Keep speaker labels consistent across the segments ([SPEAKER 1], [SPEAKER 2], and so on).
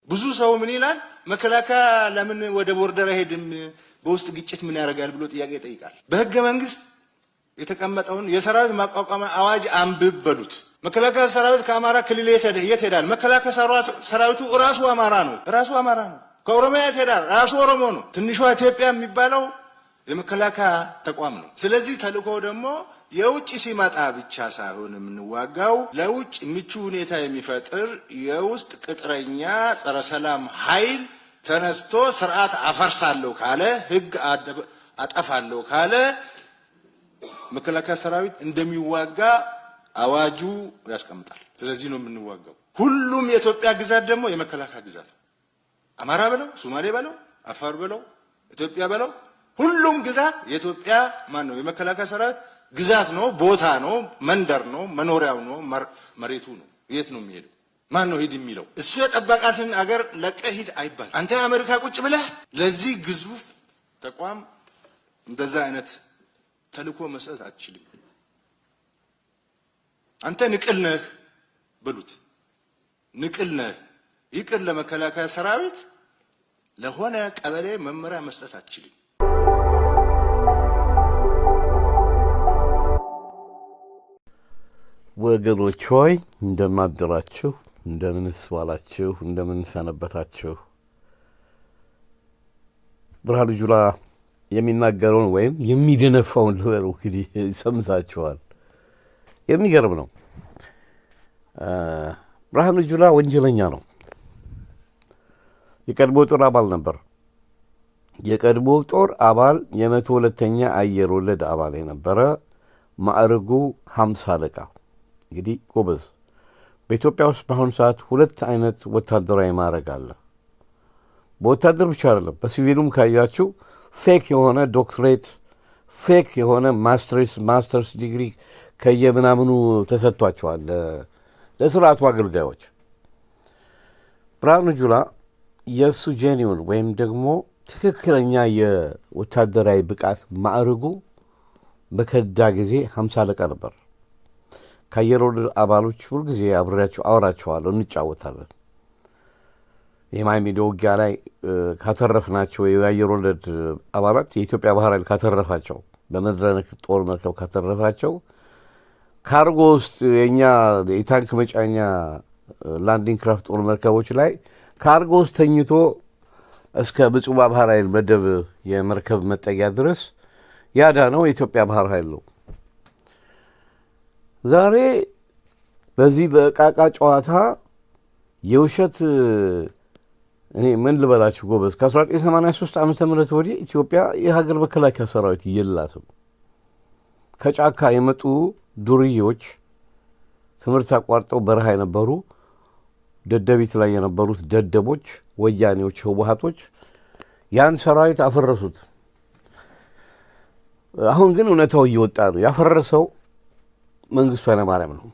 [SPEAKER 1] ብዙ ሰው ምን ይላል? መከላከያ ለምን ወደ ቦርደር አይሄድም? በውስጥ ግጭት ምን ያደርጋል ብሎ ጥያቄ ይጠይቃል። በህገ መንግስት የተቀመጠውን የሰራዊት ማቋቋሚያ አዋጅ አንብብ በሉት። መከላከያ ሰራዊት ከአማራ ክልል የት ሄዳል? መከላከያ ሰራዊቱ ራሱ አማራ ነው። ከኦሮሚያ የት ሄዳል? ራሱ ኦሮሞ ነው። ትንሿ ኢትዮጵያ የሚባለው የመከላከያ ተቋም ነው። ስለዚህ ተልእኮ ደግሞ የውጭ ሲመጣ ብቻ ሳይሆን የምንዋጋው ለውጭ ምቹ ሁኔታ የሚፈጥር የውስጥ ቅጥረኛ ጸረ ሰላም ኃይል ተነስቶ ስርዓት አፈርሳለሁ ካለ፣ ህግ አጠፋለሁ ካለ መከላከያ ሰራዊት እንደሚዋጋ አዋጁ ያስቀምጣል። ስለዚህ ነው የምንዋጋው። ሁሉም የኢትዮጵያ ግዛት ደግሞ የመከላከያ ግዛት ነው። አማራ በለው፣ ሶማሌ በለው፣ አፋር በለው፣ ኢትዮጵያ በለው፣ ሁሉም ግዛት የኢትዮጵያ ነው የመከላከያ ሰራዊት ግዛት ነው፣ ቦታ ነው፣ መንደር ነው፣ መኖሪያው ነው፣ መሬቱ ነው። የት ነው የሚሄደው? ማን ነው ሂድ የሚለው? እሱ የጠበቃትን አገር ለቀህ ሂድ አይባል። አንተ አሜሪካ ቁጭ ብለህ ለዚህ ግዙፍ ተቋም እንደዛ አይነት ተልእኮ መስጠት አትችልም። አንተ ንቅል ነህ በሉት፣ ንቅል ነህ። ይቅር ለመከላከያ ሰራዊት ለሆነ ቀበሌ መመሪያ መስጠት አትችልም።
[SPEAKER 2] ወገኖች ሆይ እንደማደራችሁ፣ እንደምንስ ዋላችሁ፣ እንደምን ሰነበታችሁ። ብርሃኑ ጁላ የሚናገረውን ወይም የሚደነፋውን ልበሉ እንግዲህ ሰምታችኋል። የሚገርም ነው። ብርሃኑ ጁላ ወንጀለኛ ነው። የቀድሞ ጦር አባል ነበር። የቀድሞ ጦር አባል የ102ኛ አየር ወለድ አባል የነበረ ማዕረጉ 50 አለቃ። እንግዲህ ጎበዝ። በኢትዮጵያ ውስጥ በአሁኑ ሰዓት 2 አይነት ወታደራዊ ማዕረግ አለ። በወታደር ብቻ አይደለም፣ በሲቪሉም ካያችሁ ፌክ የሆነ ዶክትሬት፣ ፌክ የሆነ ማስተርስ ዲግሪ ከየምናምኑ ተሰጥቷቸዋል ለስርዓቱ አገልጋዮች። ብርሃኑ ጁላ የእሱ ጄኒውን ወይም ደግሞ ትክክለኛ የወታደራዊ ብቃት ማዕረጉ በከዳ ጊዜ 50 አለቃ ነበር። ከአየር ወለድ አባሎች ሁልጊዜ አብሬያቸው አወራቸዋለሁ፣ እንጫወታለን። የማይሜዳ ውጊያ ላይ ካተረፍናቸው የአየር ወለድ አባላት የኢትዮጵያ ባህር ኃይል ካተረፋቸው፣ በመድረክ ጦር መርከብ ካተረፋቸው ካርጎ ውስጥ የእኛ የታንክ መጫኛ ላንዲንግ ክራፍት ጦር መርከቦች ላይ ካርጎ ውስጥ ተኝቶ እስከ ምጽዋ ባህር ኃይል መደብ የመርከብ መጠጊያ ድረስ ያዳነው የኢትዮጵያ ባህር ኃይል ነው። ዛሬ በዚህ በእቃቃ ጨዋታ የውሸት እኔ ምን ልበላችሁ ጎበዝ፣ ከ1983 ዓመተ ምህረት ወዲህ ኢትዮጵያ የሀገር መከላከያ ሰራዊት የላትም። ከጫካ የመጡ ዱርዬዎች ትምህርት አቋርጠው በረሃ የነበሩ ደደቢት ላይ የነበሩት ደደቦች፣ ወያኔዎች፣ ህወሓቶች ያን ሰራዊት አፈረሱት። አሁን ግን እውነታው እየወጣ ነው። ያፈረሰው መንግስቱ ኃይለማርያም ነው።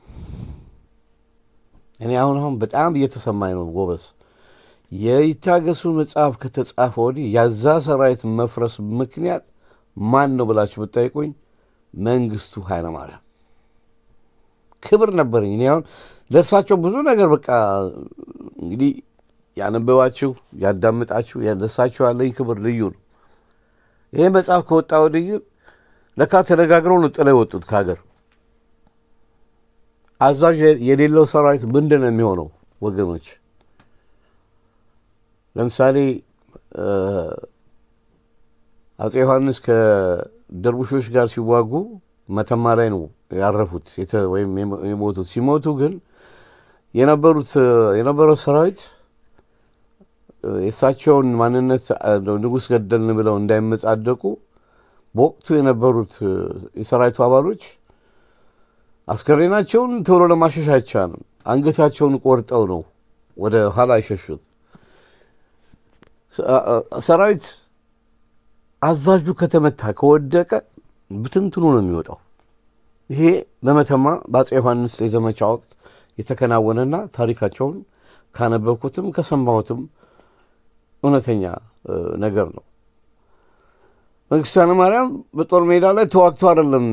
[SPEAKER 2] እኔ አሁን በጣም እየተሰማኝ ነው ጎበዝ። የይታገሱ መጽሐፍ ከተጻፈ ወዲህ ያዛ ሰራዊት መፍረስ ምክንያት ማን ነው ብላችሁ ብታይቁኝ መንግስቱ ኃይለማርያም። ክብር ነበረኝ እኔ አሁን ለእርሳቸው ብዙ ነገር በቃ እንግዲህ ያነበባችሁ ያዳምጣችሁ ለእርሳቸው ያለኝ ክብር ልዩ ነው። ይሄ መጽሐፍ ከወጣ ወዲህ ለካ ተነጋግረው ነው ጥለው የወጡት ከሀገር። አዛዥ የሌለው ሰራዊት ምንድን ነው የሚሆነው ወገኖች? ለምሳሌ አፄ ዮሐንስ ከደርቡሾች ጋር ሲዋጉ መተማ ላይ ነው ያረፉት ወይም የሞቱት። ሲሞቱ ግን የነበረው ሰራዊት የእሳቸውን ማንነት ንጉሥ ገደልን ብለው እንዳይመጻደቁ በወቅቱ የነበሩት የሰራዊቱ አባሎች አስከሬናቸውን ቶሎ ለማሸሽ አይቻልም። አንገታቸውን ቆርጠው ነው ወደ ኋላ አይሸሹት። ሰራዊት አዛዡ ከተመታ ከወደቀ ብትንትኑ ነው የሚወጣው። ይሄ በመተማ በአፄ ዮሐንስ የዘመቻ ወቅት የተከናወነና ታሪካቸውን ካነበብኩትም ከሰማሁትም እውነተኛ ነገር ነው። መንግስቱ ኃይለማርያም በጦር ሜዳ ላይ ተዋግተው አይደለም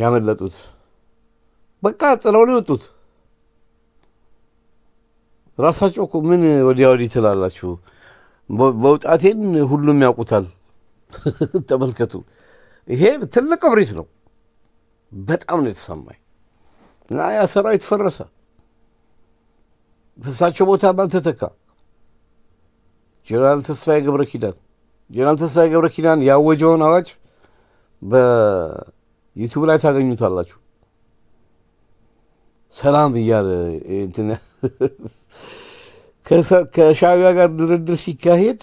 [SPEAKER 2] ያመለጡት፣ በቃ ጥለው ነው የወጡት። ራሳቸው እኮ ምን ወዲያ ወዲህ ትላላችሁ? መውጣቴን ሁሉም ያውቁታል። ተመልከቱ። ይሄ ትልቅ እብሪት ነው። በጣም ነው የተሰማኝ። እና ያ ሰራዊት ፈረሰ። በእሳቸው ቦታ ማን ተተካ? ጀነራል ተስፋዬ ገብረ ኪዳን ያወጀውን አዋጅ በዩቱብ ላይ ታገኙታላችሁ። ሰላም እያለ ከሻዕቢያ ጋር ድርድር ሲካሄድ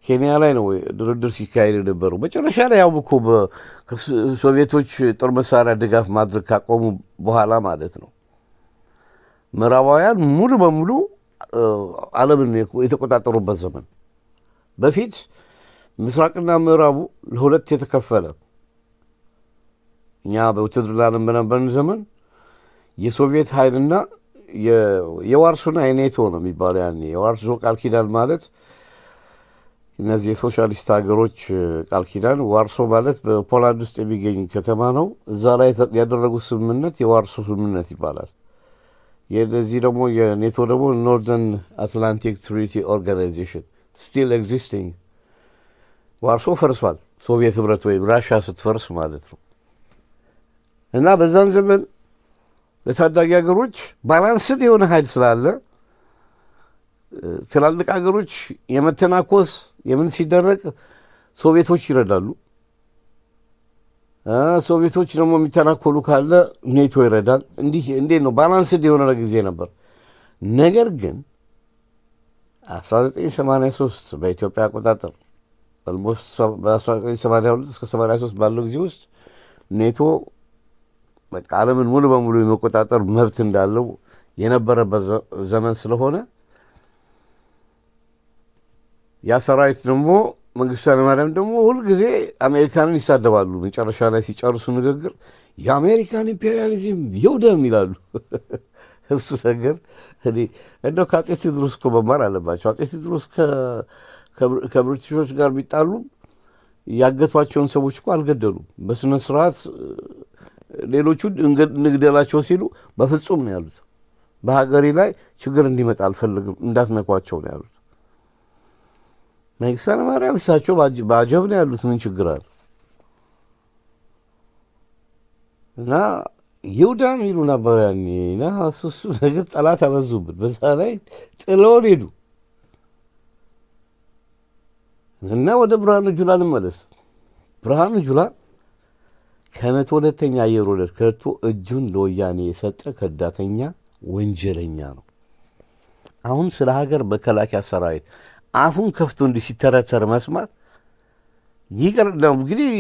[SPEAKER 2] ኬንያ ላይ ነው ድርድር ሲካሄድ የነበረው። መጨረሻ ላይ ያው እኮ ሶቪየቶች ጦር መሳሪያ ድጋፍ ማድረግ ካቆሙ በኋላ ማለት ነው ምዕራባውያን ሙሉ በሙሉ ዓለምን የተቆጣጠሩበት ዘመን። በፊት ምስራቅና ምዕራቡ ለሁለት የተከፈለ፣ እኛ በውትድርና በነበርን ዘመን የሶቪየት ኃይልና የዋርሶና የኔቶ ነው የሚባለው። ያኔ የዋርሶ ቃል ኪዳን ማለት እነዚህ የሶሻሊስት ሀገሮች ቃል ኪዳን፣ ዋርሶ ማለት በፖላንድ ውስጥ የሚገኝ ከተማ ነው። እዛ ላይ ያደረጉት ስምምነት የዋርሶ ስምምነት ይባላል። የዚህ ደግሞ የኔቶ ደግሞ ኖርዘርን አትላንቲክ ትሪቲ ኦርጋናይዜሽን ስቲል ኤግዚስቲንግ። ዋርሶ ፈርሷል፣ ሶቪየት ህብረት ወይም ራሻ ስትፈርስ ማለት ነው። እና በዛን ዘመን ለታዳጊ ሀገሮች ባላንስድ የሆነ ኃይል ስላለ ትላልቅ ሀገሮች የመተናኮስ የምን ሲደረግ ሶቪየቶች ይረዳሉ። ሶቪየቶች ደግሞ የሚተናኮሉ ካለ ኔቶ ይረዳል። እንዴት ነው ባላንስድ የሆነ ጊዜ ነበር። ነገር ግን 1983 በኢትዮጵያ አቆጣጠር በ1982 እስከ 83 ባለው ጊዜ ውስጥ ኔቶ በቃ ዓለምን ሙሉ በሙሉ የመቆጣጠር መብት እንዳለው የነበረበት ዘመን ስለሆነ ያ ሰራዊት ደግሞ መንግስቱ ኃይለማርያም ደግሞ ሁልጊዜ አሜሪካንን ይሳደባሉ። መጨረሻ ላይ ሲጨርሱ ንግግር የአሜሪካን ኢምፔሪያሊዝም ይውደም ይላሉ። እሱ ነገር እንደው ከአጼ ቴዎድሮስ እኮ መማር አለባቸው። አጼ ቴዎድሮስ ከብሪቲሾች ጋር ቢጣሉ ያገቷቸውን ሰዎች እኮ አልገደሉም። በስነ ስርዓት ሌሎቹ እንግደላቸው ሲሉ በፍጹም ነው ያሉት። በሀገሬ ላይ ችግር እንዲመጣ አልፈልግም፣ እንዳትነኳቸው ነው ያሉት። መንግስቱ ኃይለማርያም እሳቸው በአጀብ ነው ያሉት። ምን ችግር አለ? እና ይሁዳም ይሉ ነበር ያኔ። እና እሱ ነገር ጠላት አበዙብን። በዛ ላይ ጥለውን ሄዱ። እና ወደ ብርሃኑ ጁላ ልመለስ። ብርሃኑ ጁላ ከ102ኛ አየር ወለድ ከቶ እጁን ለወያኔ የሰጠ ከዳተኛ ወንጀለኛ ነው። አሁን ስለ ሀገር መከላከያ ሰራዊት አፉን ከፍቶ እንዲህ ሲተረተር መስማት ይቅር ነው እንግዲህ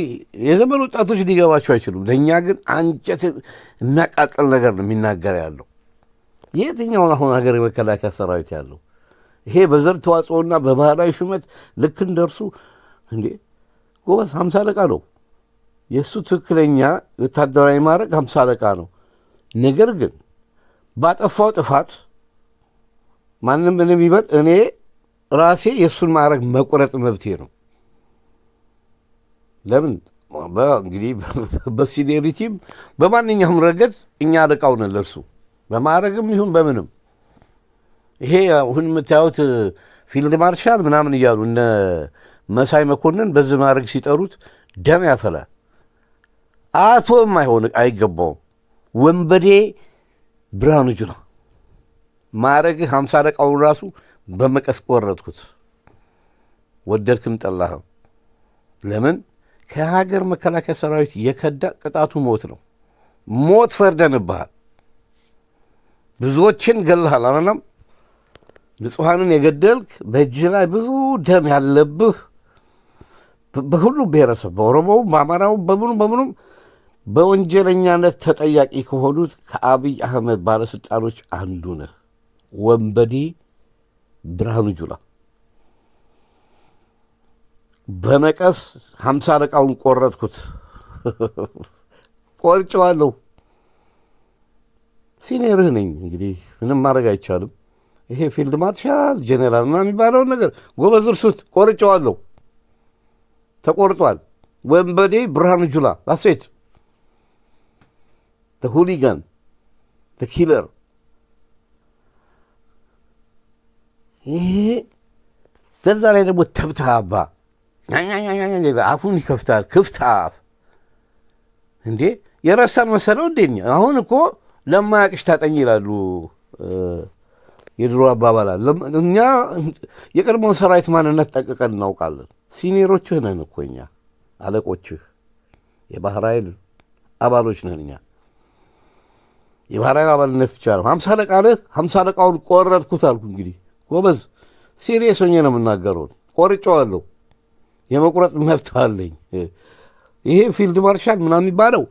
[SPEAKER 2] የዘመን ወጣቶች ሊገባቸው አይችሉም። ለእኛ ግን አንጀት የሚያቃጥል ነገር ነው የሚናገር ያለው። የትኛውን አሁን ሀገር የመከላከያ ሰራዊት ያለው ይሄ በዘር ተዋጽኦና በባህላዊ ሹመት ልክ እንደርሱ እንዴ ጎበዝ 50 አለቃ ነው። የእሱ ትክክለኛ ወታደራዊ ማዕረግ 50 አለቃ ነው። ነገር ግን ባጠፋው ጥፋት ማንም ምንም ይበል እኔ ራሴ የእሱን ማዕረግ መቁረጥ መብቴ ነው። ለምን እንግዲህ በሲኒየሪቲም በማንኛውም ረገድ እኛ አለቃው ነን ለእርሱ በማዕረግም ይሁን በምንም። ይሄ አሁን የምታዩት ፊልድ ማርሻል ምናምን እያሉ እነ መሳይ መኮንን በዚህ ማዕረግ ሲጠሩት ደም ያፈላል። አቶም አይገባውም። ወንበዴ ብርሃኑ ጁላ ማዕረግ 50 አለቃውን ራሱ በመቀስ ቆረጥኩት። ወደድክም ጠላህም። ለምን ከሀገር መከላከያ ሰራዊት የከዳ ቅጣቱ ሞት ነው። ሞት ፈርደንብሃል። ብዙዎችን ገለሃል አላለም። ንጹሐንን የገደልክ በእጅህ ላይ ብዙ ደም ያለብህ በሁሉም ብሔረሰብ በኦሮሞውም በአማራውም በምኑም በወንጀለኛነት ተጠያቂ ከሆኑት ከአብይ አህመድ ባለሥልጣኖች አንዱ ነህ። ወንበዴ ብርሃኑ ጁላ በመቀስ 50 አለቃውን ቆረጥኩት። ቆርጬዋለሁ። ሲኒየርህ ነኝ። እንግዲህ ምንም ማድረግ አይቻልም። ይሄ ፊልድ ማርሻል ጄኔራል ምናምን የሚባለውን ነገር ጎበዝ እርሱት። ቆርጬዋለሁ። ተቆርጧል። ወንበዴ ብርሃኑ ጁላ ላሴት ሁሊጋን ኪለር ይሄ በዛ ላይ ደግሞ ተብታባ አፉን ይከፍታል። ክፍት አፍ እንዴ የረሳን መሰለው እንዴ? አሁን እኮ ለማያቅሽ ታጠኝ ይላሉ የድሮ አባባላል። እኛ የቀድሞውን ሰራዊት ማንነት ጠቅቀን እናውቃለን። ሲኒየሮችህ ነን እኮ እኛ፣ አለቆችህ የባህር ኃይል አባሎች ነን እኛ። የባህር ኃይል አባልነት ብቻ ነው። 50 አለቃ ነህ። 50 አለቃውን ቆረጥኩት አልኩ። እንግዲህ ጎበዝ ሲሪየስ ሆኜ ነው የምናገረውን። ቆርጬዋለሁ። የመቁረጥ መብት አለኝ። ይሄ ፊልድ ማርሻል ምናምን የሚባለው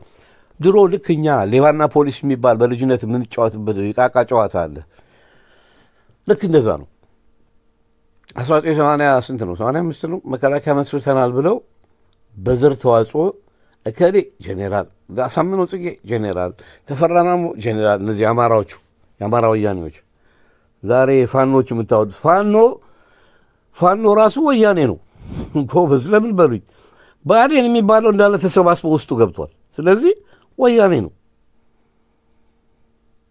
[SPEAKER 2] ድሮ ልክ እኛ ሌባና ፖሊስ የሚባል በልጅነት የምንጫወትበት የቃቃ ጨዋታ አለ። ልክ እንደዛ ነው። 1980 ስንት ነው? 85 ነው። መከላከያ መስርተናል ብለው በዘር ተዋጽኦ እከሌ ጄኔራል፣ አሳምነው ጽጌ ጄኔራል፣ ተፈራ ማሞ ጄኔራል። እነዚህ አማራዎቹ የአማራ ወያኔዎች ዛሬ ፋኖች የምታወዱት ፋኖ ራሱ ወያኔ ነው ጎበዝ። ለምን በሉኝ። ብአዴን የሚባለው እንዳለ ተሰባስቦ ውስጡ ገብቷል። ስለዚህ ወያኔ ነው።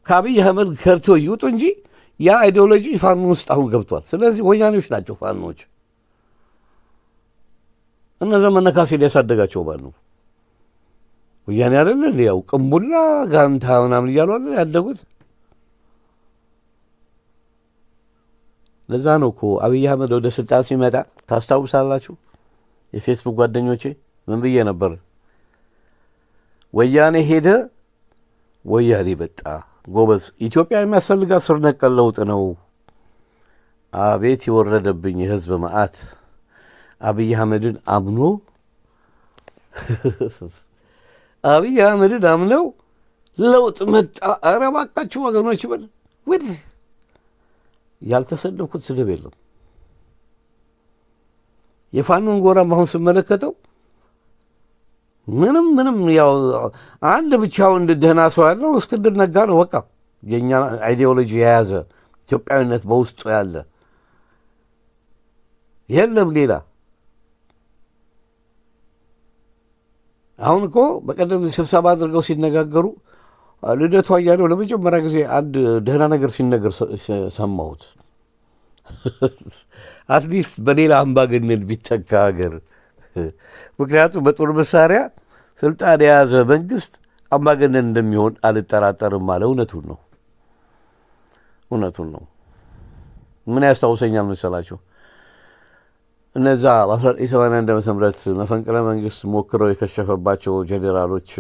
[SPEAKER 2] ከአብይ አህመድ ከርቶ ይውጡ እንጂ ያ አይዲዮሎጂ ፋኖ ውስጥ አሁን ገብቷል። ስለዚህ ወያኔዎች ናቸው ፋኖዎች። እነ ዘመነ ካሴ ሊያሳደጋቸው ባል ነው ወያኔ አይደለ? ያው ቅንቡላ ጋንታ ምናምን እያሉ አለ ያደጉት። ለዛ ነው እኮ አብይ አህመድ ወደ ስልጣን ሲመጣ ታስታውሳላችሁ? የፌስቡክ ጓደኞቼ ምን ብዬ ነበር? ወያኔ ሄደ፣ ወያኔ መጣ። ጎበዝ ኢትዮጵያ የሚያስፈልጋት ስር ነቀል ለውጥ ነው። አቤት የወረደብኝ የህዝብ መዓት። አብይ አህመድን አምነው ለውጥ መጣ። ኧረ እባካችሁ ወገኖች በል ወድ ያልተሰደብኩት ስድብ የለም። የፋኖን ጎራም አሁን ስመለከተው ምንም ያው አንድ ብቻውን ደህና ሰው ያለው እስክንድር ነጋ ነው። በቃ የእኛ አይዲዮሎጂ የያዘ ኢትዮጵያዊነት በውስጡ ያለ የለም ሌላ። አሁን እኮ በቀደም ስብሰባ አድርገው ሲነጋገሩ ልደቱ አያሌው ለመጀመሪያ ጊዜ አንድ ደህና ነገር ሲነገር ሰማሁት። አትሊስት በሌላ አምባገነን ቢተካ ሀገር። ምክንያቱም በጦር መሳሪያ ስልጣን የያዘ መንግስት አምባገነን እንደሚሆን አልጠራጠርም አለ። እውነቱን ነው። ምን ያስታውሰኛል መሰላችሁ? እነዛ በ1981 ዓመተ ምህረት መፈንቅለ መንግስት ሞክረው የከሸፈባቸው ጄኔራሎች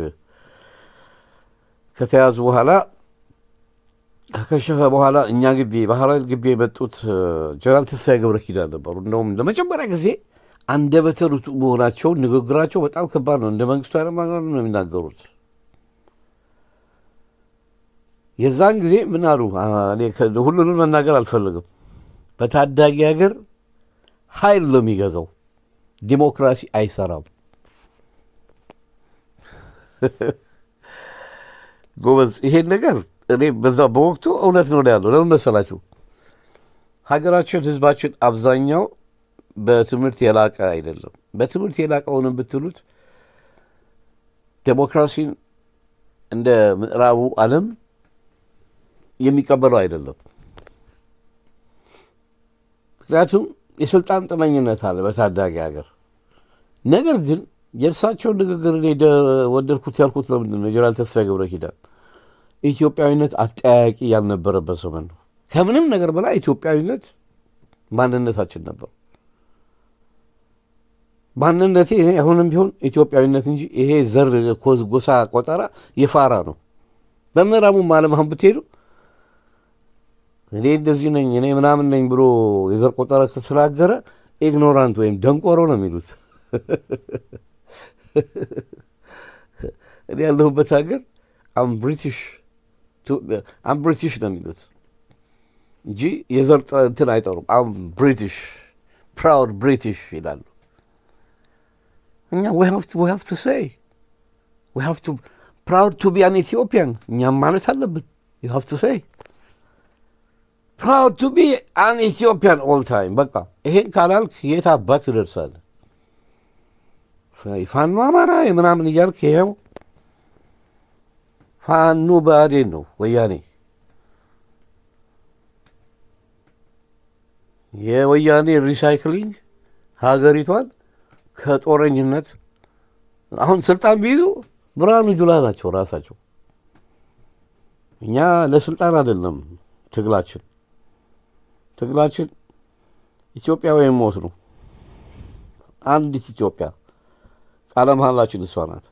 [SPEAKER 2] ከተያዙ በኋላ ከከሸፈ በኋላ እኛ ግቢ ባህር ኃይል ግቢ የመጡት ጀነራል ተስፋዬ ገብረ ኪዳን ነበሩ። እንደውም ለመጀመሪያ ጊዜ አንደበተ ርቱዕ መሆናቸው፣ ንግግራቸው በጣም ከባድ ነው። እንደ መንግስቱ ኃይለማርያም ነው የሚናገሩት። የዛን ጊዜ ምን አሉ? ሁሉንም መናገር አልፈልግም። በታዳጊ ሀገር ኃይል ነው የሚገዛው፣ ዲሞክራሲ አይሰራም። ጎበዝ ይሄን ነገር እኔ በዛ በወቅቱ እውነት ነው ያለው። ለምን መሰላችሁ? ሀገራችን ህዝባችን አብዛኛው በትምህርት የላቀ አይደለም። በትምህርት የላቀውንም ብትሉት ዴሞክራሲን እንደ ምዕራቡ ዓለም የሚቀበለው አይደለም። ምክንያቱም የስልጣን ጥመኝነት አለ በታዳጊ ሀገር። ነገር ግን የእርሳቸውን ንግግር ወደድኩት ያልኩት ለምንድን ነው? ጀነራል ተስፋዬ ገብረ ኪዳን ኢትዮጵያዊነት አጠያያቂ ያልነበረበት ዘመን ነው። ከምንም ነገር በላይ ኢትዮጵያዊነት ማንነታችን ነበር። ማንነቴ አሁንም ቢሆን ኢትዮጵያዊነት እንጂ ይሄ ዘር ጎሳ ቆጠራ የፋራ ነው። በምዕራቡም ዓለም አሁን ብትሄዱ እኔ እንደዚህ ነኝ እኔ ምናምን ነኝ ብሎ የዘር ቆጠራ ከተናገረ ኢግኖራንት ወይም ደንቆሮ ነው የሚሉት። እኔ ያለሁበት ሀገር አም ብሪቲሽ ነው የሚሉት እንጂ የዘር እንትን አይጠሩም። አም ብሪቲሽ ፕራውድ ብሪቲሽ ይላሉ። እኛ we have to say we have to proud to be an Ethiopian እኛም ማለት አለብን። you have to say proud to be an Ethiopian all time። በቃ ይሄን ካላልክ የት አባት ትደርሳለህ? ፋኖ አማራ ምናምን እያልክ ይኸው ፋኖ ብአዴን ነው ወያኔ። የወያኔ ሪሳይክሊንግ ሀገሪቷን ከጦረኝነት አሁን ስልጣን ቢይዙ ብርሃኑ ጁላ ናቸው ራሳቸው። እኛ ለስልጣን አይደለም ትግላችን ኢትዮጵያ ወይም ሞት ነው። አንዲት ኢትዮጵያ ቃለ መሃላችን እሷ ናት።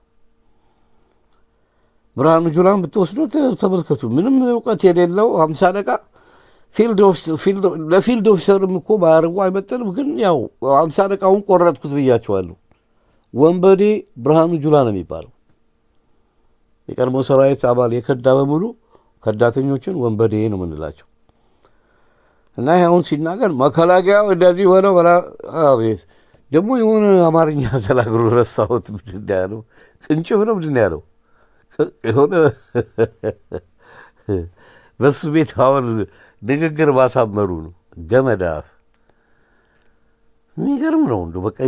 [SPEAKER 2] ብርሃኑ ጁላን ብትወስዱት ተመልከቱ። ምንም እውቀት የሌለው 50 አለቃ ለፊልድ ኦፊሰርም እኮ ባያደርጉ አይመጠንም። ግን ያው 50 አለቃውን ቆረጥኩት ብያቸዋለሁ። ወንበዴ ብርሃኑ ጁላ ነው የሚባለው። የቀድሞ ሰራዊት አባል የከዳ በሙሉ ከዳተኞችን ወንበዴ ነው የምንላቸው። እና አሁን ሲናገር መከላከያው እንደዚህ ሆነው ቤት ደግሞ የሆነ አማርኛ ተናግሮ ረሳሁት። ምንድን ነው ያለው? ቅንጭብ ነው ምንድን ነው ያለው? የሆነ በሱ ቤት አሁን ንግግር ማሳመሩ ነው። ገመዳ የሚገርም ነው። እንደ በቃ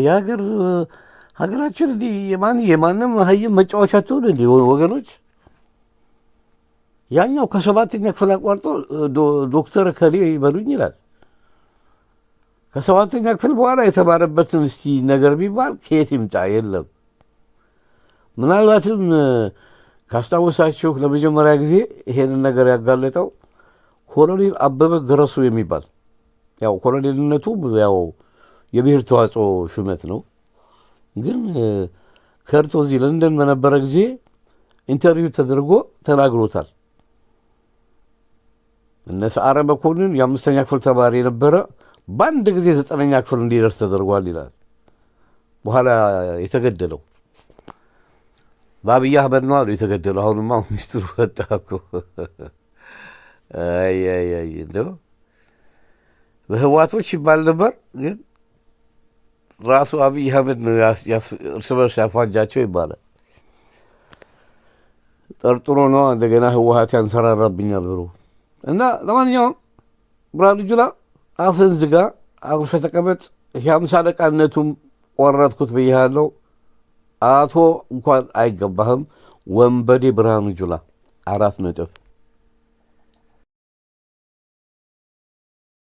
[SPEAKER 2] ሀገራችን እንዲህ የማንም ሀይም መጫወቻ ትሆን እንዲህ ወገኖች። ያኛው ከ7ኛ ክፍል አቋርጦ ዶክተር ከሌ ይበሉኝ ይላል። ከ7ኛ ክፍል በኋላ የተማረበትን እስቲ ነገር ቢባል ከየት ይምጣ? የለም። ምናልባትም ካስታወሳችሁ ለመጀመሪያ ጊዜ ይሄንን ነገር ያጋለጠው ኮሎኔል አበበ ገረሱ የሚባል ያው ኮሎኔልነቱ ያው የብሔር ተዋጽኦ ሹመት ነው። ግን ከርቶ እዚህ ለንደን በነበረ ጊዜ ኢንተርቪው ተደርጎ ተናግሮታል። እነ ሰዓረ መኮንን የ5ኛ ክፍል ተማሪ የነበረ በአንድ ጊዜ 9ኛ ክፍል እንዲደርስ ተደርጓል ይላል። በኋላ የተገደለው በአብይ አህመድ ነው አሉ የተገደለው። አሁንማ ሚኒስትሩ ወጣ እኮ። እንደው በህዋቶች ይባል ነበር፣ ግን ራሱ አብይ አህመድ ነው እርስ በርስ ያፋጃቸው ይባላል። ጠርጥሮ ነው እንደገና ህወሀት ያንሰራራብኛል ብሎ እና ለማንኛውም ብርሃኑ ጁላ አፍህን ዝጋ፣ አርፈህ ተቀመጥ። 50 አለቃነቱም ቆረጥኩት ብያለሁ። አቶ እንኳን አይገባህም። ወንበዴ ብርሃኑ ጁላ 4 ነጥብ